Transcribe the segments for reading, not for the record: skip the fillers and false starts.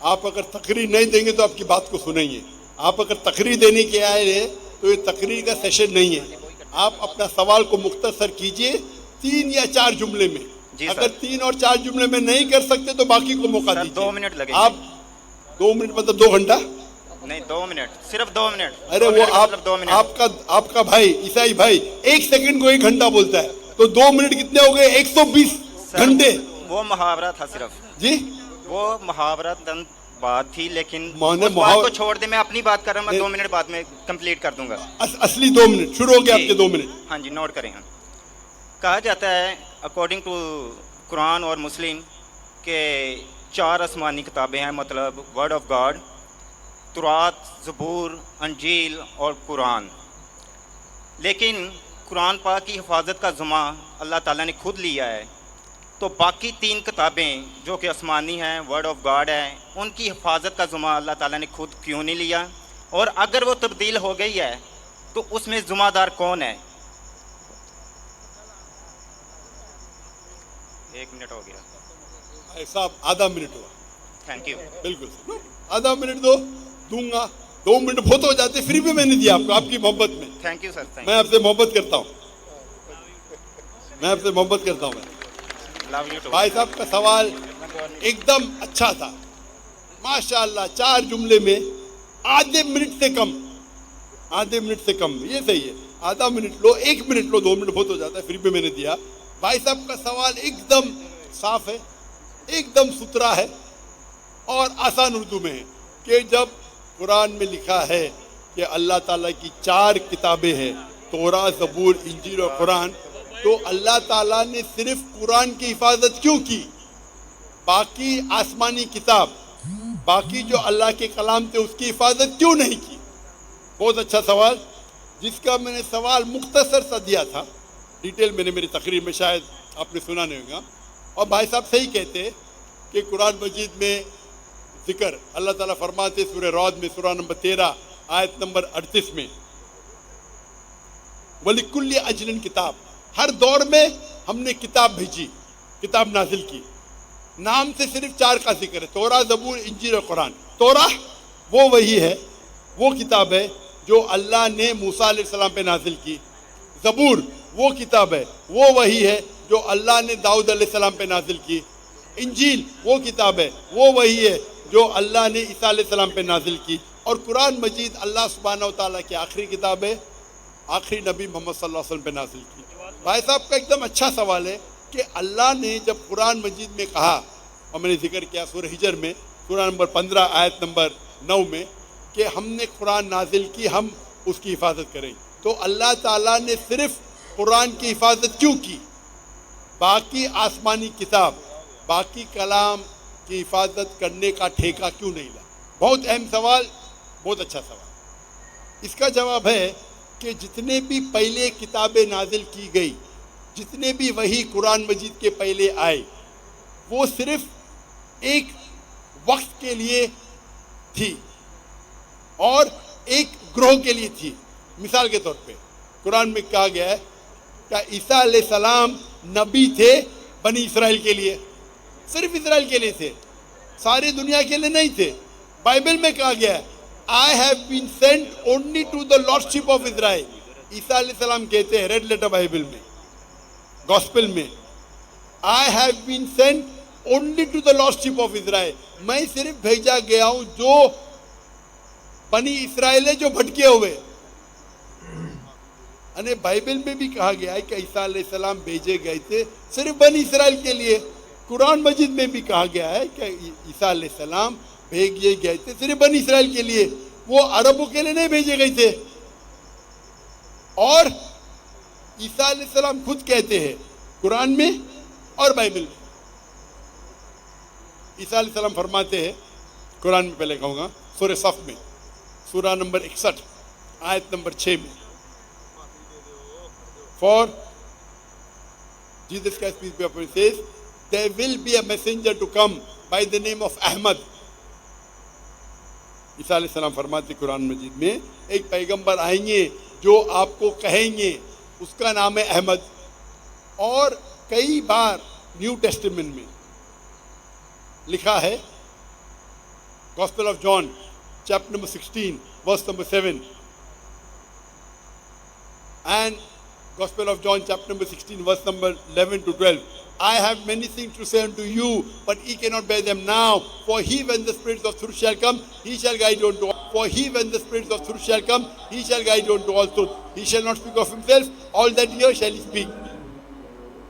آپ اگر تقریر نہیں دیں گے تو آپ کی بات کو سنیں گے. آپ اگر تقریر دینے کے آئے ہیں تو یہ تقریر کا سیشن نہیں ہے. آپ اپنا سوال کو مختصر کیجئے 3 یا 4 جملے میں. اگر 3 اور 4 جملے میں نہیں کر سکتے تو باقی کو موقع دیجیے. 2 منٹ لگے. آپ 2 منٹ مطلب 2 گھنٹہ نہیں، 2 منٹ، صرف 2 منٹ. ارے وہ آپ کا بھائی عیسائی بھائی 1 سیکنڈ کو 1 گھنٹہ بولتا ہے تو 2 منٹ کتنے ہو گئے؟ 120 گھنٹے. وہ محاورہ تھا صرف. جی وہ محاورہ بات تھی، لیکن میں اس بات کو چھوڑ دے. میں اپنی بات کر رہا ہوں، میں 2 منٹ بعد میں کمپلیٹ کر دوں گا. اصلی 2 منٹ شروع ہو گیا آپ کے 2 منٹ. ہاں جی، نوٹ کریں. کہا جاتا ہے اکارڈنگ ٹو قرآن اور مسلم کہ 4 آسمانی کتابیں ہیں، مطلب ورڈ آف گاڈ، تورات، زبور، انجیل اور قرآن. لیکن قرآن پاک کی حفاظت کا ذمہ اللہ تعالیٰ نے خود لیا ہے. تو باقی 3 کتابیں جو کہ آسمانی ہیں، ورڈ آف گاڈ ہے، ان کی حفاظت کا ذمہ اللہ تعالیٰ نے خود کیوں نہیں لیا؟ اور اگر وہ تبدیل ہو گئی ہے تو اس میں ذمہ دار کون ہے؟ 1 منٹ ہو گیا صاحب، آدھا منٹ ہوا. Thank you. بالکل آدھا منٹ دوں گا. 2 منٹ بہت ہو جاتے، فری بھی میں نے دیا آپ کو، آپ کی محبت میں. Thank you sir. میں آپ سے محبت کرتا ہوں. بھائی صاحب کا سوال ایک دم اچھا تھا ماشاءاللہ. 4 جملے میں آدھے منٹ سے کم. یہ صحیح ہے. آدھا منٹ لو، 1 منٹ لو، 2 منٹ بہت ہو جاتا ہے، فری بھی میں نے دیا. بھائی صاحب کا سوال ایک دم صاف ہے، ایک دم ستھرا ہے اور آسان اردو میں ہے کہ جب قرآن میں لکھا ہے کہ اللہ تعالیٰ کی 4 کتابیں ہیں، تورات، زبور، انجیل اور قرآن، تو اللہ تعالیٰ نے صرف قرآن کی حفاظت کیوں کی؟ باقی آسمانی کتاب، باقی جو اللہ کے کلام تھے، اس کی حفاظت کیوں نہیں کی؟ بہت اچھا سوال، جس کا میں نے سوال مختصر سا دیا تھا. ڈیٹیل میں نے میری تقریر میں شاید آپ نے سنا نہیں ہوگا. اور بھائی صاحب صحیح کہتے کہ قرآن مجید میں ذکر اللہ تعالیٰ فرماتے سورہ رعد میں، سورہ نمبر 13 آیت نمبر 38 میں، وَلِكُلِّ أَجْلٍ کتاب، ہر دور میں ہم نے کتاب بھیجی، کتاب نازل کی. نام سے صرف 4 کا ذکر ہے، تورات، زبور، انجیل اور قرآن. تورات وہ وہی ہے، وہ کتاب ہے جو اللہ نے موسیٰ علیہ السلام پہ نازل کی. زبور وہ کتاب ہے، وہ وہی ہے جو اللہ نے داؤد علیہ السلام پہ نازل کی. انجیل وہ کتاب ہے، وہ وہی ہے جو اللہ نے عیسیٰ علیہ السلام پہ نازل کی. اور قرآن مجید اللہ سبحانہ و تعالیٰ کی آخری کتاب ہے، آخری نبی محمد صلی اللہ علیہ وسلم پہ نازل کی. بھائی صاحب کا ایک دم اچھا سوال ہے کہ اللہ نے جب قرآن مجید میں کہا، اور میں نے ذکر کیا سورہ ہجر میں، سورہ نمبر 15 آیت نمبر 9 میں، کہ ہم نے قرآن نازل کی، ہم اس کی حفاظت کریں. تو اللہ تعالیٰ نے صرف قرآن کی حفاظت کیوں کی؟ باقی آسمانی کتاب، باقی کلام کی حفاظت کرنے کا ٹھیکہ کیوں نہیں لا؟ بہت اہم سوال، بہت اچھا سوال. اس کا جواب ہے کہ جتنے بھی پہلے کتابیں نازل کی گئی، جتنے بھی وہی قرآن مجید کے پہلے آئے، وہ صرف ایک وقت کے لیے تھی اور ایک گروہ کے لیے تھی. مثال کے طور پہ قرآن میں کہا گیا ہے کہ عیسیٰ علیہ السلام نبی تھے بنی اسرائیل کے لیے، صرف اسرائیل کے لیے تھے، ساری دنیا کے لیے نہیں تھے. بائبل میں کہا گیا ہے I have been sent only to the lordship of Israel. عیسیٰ علیہ السلام کہتے ہیں ریڈ لیٹر بائبل میں، گوسپل میں، I have been sent only to the lordship of Israel. میں صرف بھیجا گیا ہوں جو بنی اسرائیل ہے، جو بھٹکے ہوئے. یعنی بائبل میں بھی کہا گیا ہے کہ عیسیٰ علیہ السلام بھیجے گئے تھے صرف بنی اسرائیل کے لیے. قرآن مجید میں بھی کہا گیا ہے کہ عیسیٰ علیہ السلام بھیجے گئے تھے صرف بنی اسرائیل کے لیے، وہ عربوں کے لیے نہیں بھیجے گئے تھے. اور عیسیٰ علیہ السلام خود کہتے ہیں قرآن میں اور بائبل میں. عیسیٰ علیہ السلام فرماتے ہیں قرآن میں، پہلے کہوں گا سورہ صف میں، سورہ نمبر 61 آیت نمبر 6 میں، For Jesus Christ, peace be upon him, says, there will be a messenger to come by the name of Ahmad. عیسیٰ علیہ السلام فرماتے قرآن مجید میں ایک پیغمبر آئیں گے جو آپ کو کہیں گے، اس کا نام ہے احمد. اور کئی بار نیو ٹیسٹمنٹ میں لکھا ہے Gospel of John, chapter number 16, verse number 7. And Gospel of John, chapter number 16, verse number 11 to 12. I have many things to say unto you, but ye cannot bear them now. For he, when the Spirit of truth shall come, he shall guide you unto all. For he, when the Spirit of truth shall come, he shall guide you unto all truth. He shall not speak of himself, all that he hears shall he speak.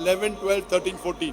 11, 12, 13, 14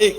1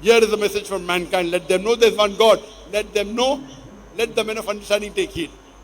Here is a message from mankind. Let them know there is one God. Let them know, let the men of understanding take heed.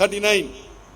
39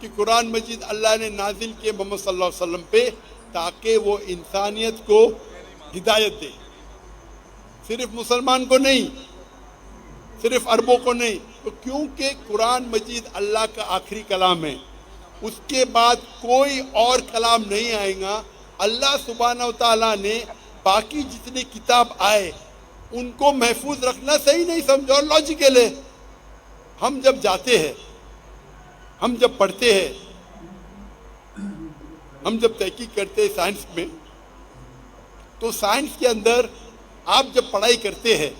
کہ قرآن مجید اللہ نے نازل کیے محمد صلی اللہ علیہ وسلم پہ تاکہ وہ انسانیت کو ہدایت دے، صرف مسلمان کو نہیں، صرف عربوں کو نہیں. تو کیونکہ قرآن مجید اللہ کا آخری کلام ہے، اس کے بعد کوئی اور کلام نہیں آئے گا. اللہ سبحانہ و تعالیٰ نے باقی جتنے کتاب آئے ان کو محفوظ رکھنا صحیح نہیں سمجھا اور لاجیکل ہے. ہم جب جاتے ہیں، ہم جب پڑھتے ہیں، ہم جب تحقیق کرتے ہیں سائنس میں، تو سائنس کے اندر آپ جب پڑھائی کرتے ہیں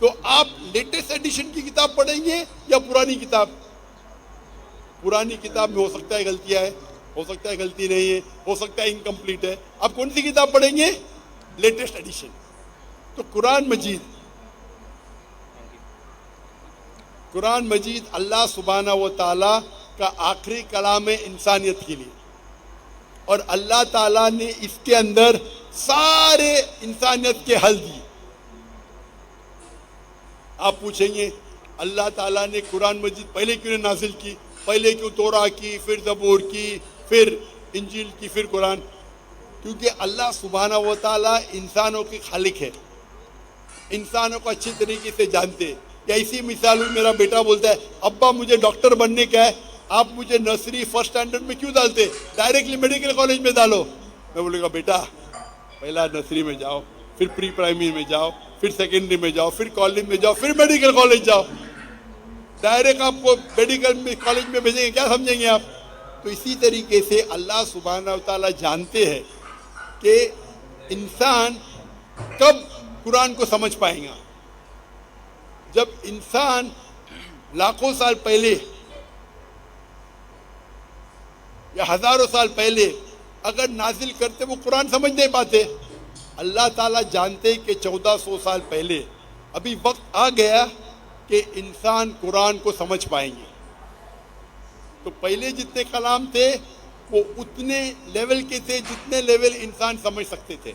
تو آپ لیٹسٹ ایڈیشن کی کتاب پڑھیں گے یا پرانی کتاب؟ پرانی کتاب میں ہو سکتا ہے غلطیاں ہے، ہو سکتا ہے غلطی نہیں ہے، ہو سکتا ہے انکمپلیٹ ہے. آپ کون سی کتاب پڑھیں گے؟ Latest edition. تو قرآن مجید اللہ سبحانہ و تعالیٰ کا آخری کلام ہے انسانیت کے لیے، اور اللہ تعالیٰ نے اس کے اندر سارے انسانیت کے حل دیے. آپ پوچھیں گے اللہ تعالیٰ نے قرآن مجید پہلے کیوں نے نازل کی؟ پہلے کیوں تورا کی، پھر زبور کی، پھر انجیل کی، پھر قرآن؟ کیونکہ اللہ سبحانہ و تعالیٰ انسانوں کے خالق ہے، انسانوں کو اچھی طریقے سے جانتے ہیں. یا اسی مثال میں میرا بیٹا بولتا ہے ابا مجھے ڈاکٹر بننے کا ہے، آپ مجھے نرسری فرسٹ اسٹینڈرڈ میں کیوں ڈالتے، ڈائریکٹلی میڈیکل کالج میں ڈالو. میں بولے گا بیٹا پہلا نرسری میں جاؤ، پھر پری پرائمری میں جاؤ، پھر سیکنڈری میں جاؤ، پھر کالج میں جاؤ، پھر میڈیکل کالج جاؤ. ڈائریکٹ آپ کو میڈیکل کالج میں بھیجیں گے، کیا سمجھیں گے آپ؟ تو اسی طریقے سے اللہ سبحانہ و تعالیٰ جانتے ہیں کہ انسان کب قرآن کو سمجھ پائیں گا. جب انسان لاکھوں سال پہلے یا ہزاروں سال پہلے اگر نازل کرتے وہ قرآن سمجھ نہیں پاتے. اللہ تعالیٰ جانتے کہ 1400 سال پہلے ابھی وقت آ گیا کہ انسان قرآن کو سمجھ پائیں گے. تو پہلے جتنے کلام تھے وہ اتنے لیول کے تھے جتنے لیول انسان سمجھ سکتے تھے.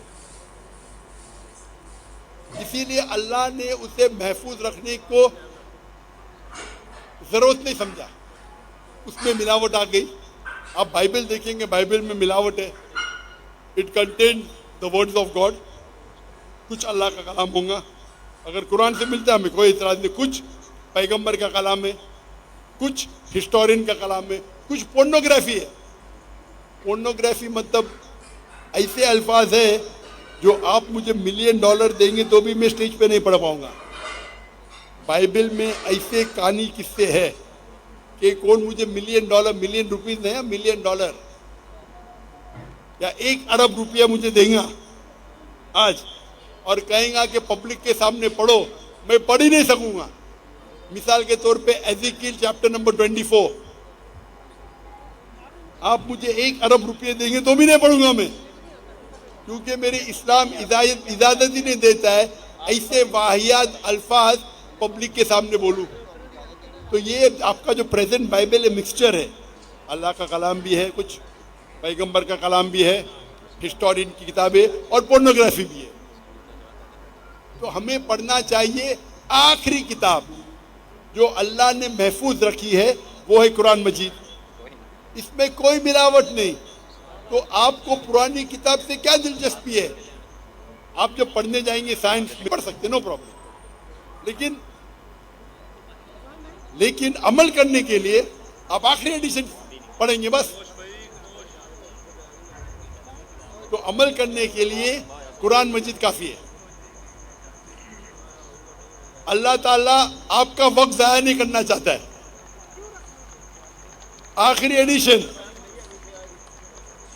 اسی لیے اللہ نے اسے محفوظ رکھنے کو ضرورت نہیں سمجھا. اس میں ملاوٹ آ گئی. آپ بائبل دیکھیں گے، بائبل میں ملاوٹ ہے. It contain the words of God. کچھ اللہ کا کلام ہوں گا، اگر قرآن سے ملتا ہے ہمیں کوئی اعتراض نہیں. کچھ پیغمبر کا کلام ہے، کچھ ہسٹورین کا کلام ہے، کچھ پورنوگرافی ہے. پورنوگرافی مطلب ایسے الفاظ ہے جو آپ مجھے $1 ملین دیں گے تو بھی میں اسٹیج پہ نہیں پڑھ پاؤں گا. بائبل میں ایسے کہانی قصے ہے کہ کون مجھے $1 ملین، ملین روپیز نہیں، $1 ملین یا 1 ارب روپیہ مجھے دیں گا آج اور کہیں گا کہ پبلک کے سامنے پڑھو، میں پڑھ ہی نہیں سکوں گا. مثال کے طور پہ ایزیکیل چیپٹر نمبر 24 آپ مجھے 1 ارب روپیہ دیں گے تو بھی نہیں پڑھوں گا میں، کیونکہ میرے اسلام اجازت ہی نہیں دیتا ہے ایسے واہیات الفاظ پبلک کے سامنے بولوں. تو یہ آپ کا جو پریزنٹ بائبل ہے مکسچر ہے، اللہ کا کلام بھی ہے، کچھ پیغمبر کا کلام بھی ہے، ہسٹورین کی کتابیں اور پورنوگرافی بھی ہے. تو ہمیں پڑھنا چاہیے آخری کتاب جو اللہ نے محفوظ رکھی ہے، وہ ہے قرآن مجید. اس میں کوئی ملاوٹ نہیں. تو آپ کو پرانی کتاب سے کیا دلچسپی ہے؟ آپ جب پڑھنے جائیں گے سائنس میں پڑھ سکتے، نو پرابلم، لیکن عمل کرنے کے لیے آپ آخری ایڈیشن پڑھیں گے بس. تو عمل کرنے کے لیے قرآن مجید کافی ہے. اللہ تعالیٰ آپ کا وقت ضائع نہیں کرنا چاہتا ہے. آخری ایڈیشن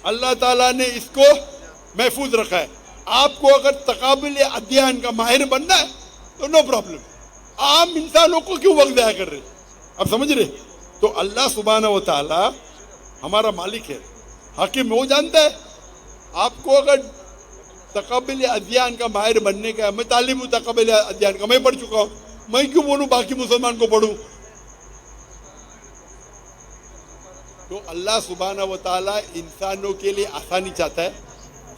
اللہ تعالیٰ نے اس کو محفوظ رکھا ہے. آپ کو اگر تقابل ادھیان کا ماہر بننا ہے تو نو پرابلم. عام انسانوں کو کیوں وقت ضائع کر رہے؟ آپ سمجھ رہے؟ تو اللہ سبحانہ و تعالیٰ ہمارا مالک ہے، حاکم. وہ جانتا ہے آپ کو اگر تقابل ادھیان کا ماہر بننے کا ہے. میں تعلیم ہوں تقابل ادھیان کا، میں پڑھ چکا ہوں، میں کیوں بولوں باقی مسلمان کو پڑھوں؟ تو اللہ سبحانہ و تعالیٰ انسانوں کے لیے آسانی چاہتا ہے.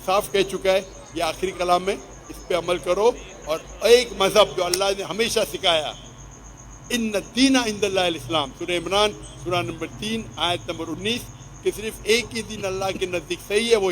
صاف کہہ چکا ہے یہ آخری کلام میں، اس پہ عمل کرو. اور ایک مذہب جو اللہ نے ہمیشہ سکھایا ان الدین عند اللہ الاسلام، سورہ عمران سورہ نمبر 3 آیت نمبر 19، کہ صرف ایک ہی دین اللہ کے نزدیک صحیح ہے، وہ